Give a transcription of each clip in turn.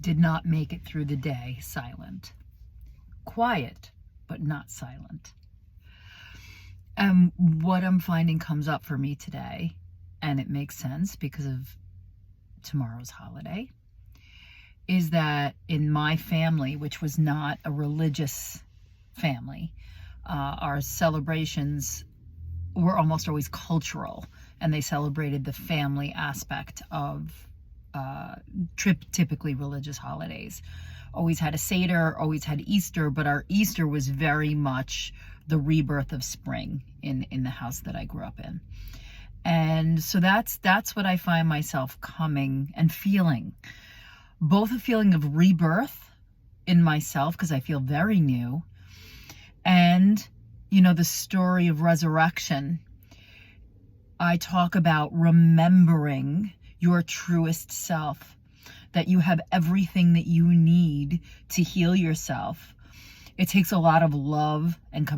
did not make it through the day silent. Quiet, but not silent. And what I'm finding comes up for me today, and it makes sense because of tomorrow's holiday, is that in my family, which was not a religious family, our celebrations were almost always cultural, and they celebrated the family aspect of typically religious holidays. Always had a Seder, always had Easter, but our Easter was very much the rebirth of spring in the house that I grew up in. And so that's what I find myself coming and feeling. Both a feeling of rebirth in myself, because I feel very new, and, the story of resurrection. I talk about remembering your truest self, that you have everything that you need to heal yourself. It takes a lot of love and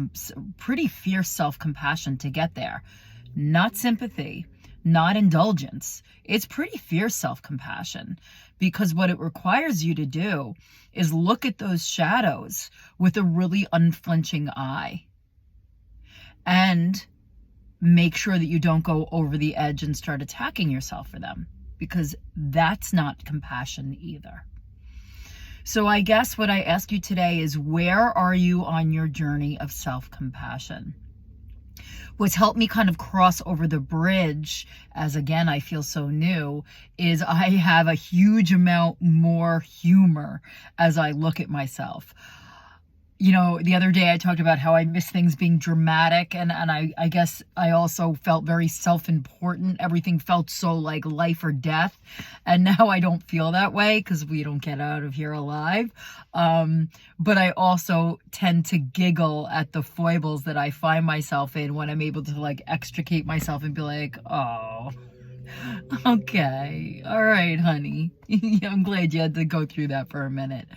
pretty fierce self-compassion to get there. Not sympathy, not indulgence. It's pretty fierce self-compassion, because what it requires you to do is look at those shadows with a really unflinching eye and make sure that you don't go over the edge and start attacking yourself for them, because that's not compassion either. So I guess what I ask you today is, where are you on your journey of self-compassion? What's helped me kind of cross over the bridge, as again, I feel so new, is I have a huge amount more humor as I look at myself. The other day I talked about how I miss things being dramatic, and I guess I also felt very self-important. Everything felt so like life or death, and now I don't feel that way because we don't get out of here alive. But I also tend to giggle at the foibles that I find myself in when I'm able to extricate myself and be like, oh, okay, all right, honey. I'm glad you had to go through that for a minute.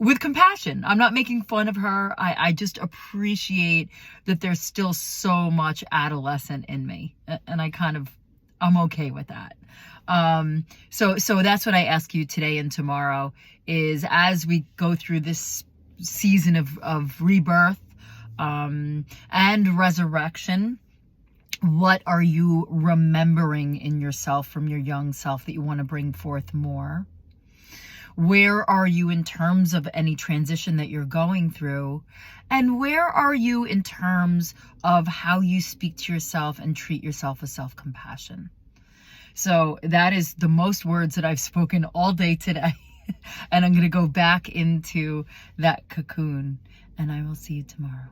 With compassion. I'm not making fun of her. I just appreciate that there's still so much adolescent in me. And I'm okay with that. So that's what I ask you today and tomorrow, is as we go through this season of rebirth and resurrection, what are you remembering in yourself from your young self that you want to bring forth more? Where are you in terms of any transition that you're going through? And where are you in terms of how you speak to yourself and treat yourself with self-compassion? So that is the most words that I've spoken all day today. And I'm going to go back into that cocoon, and I will see you tomorrow.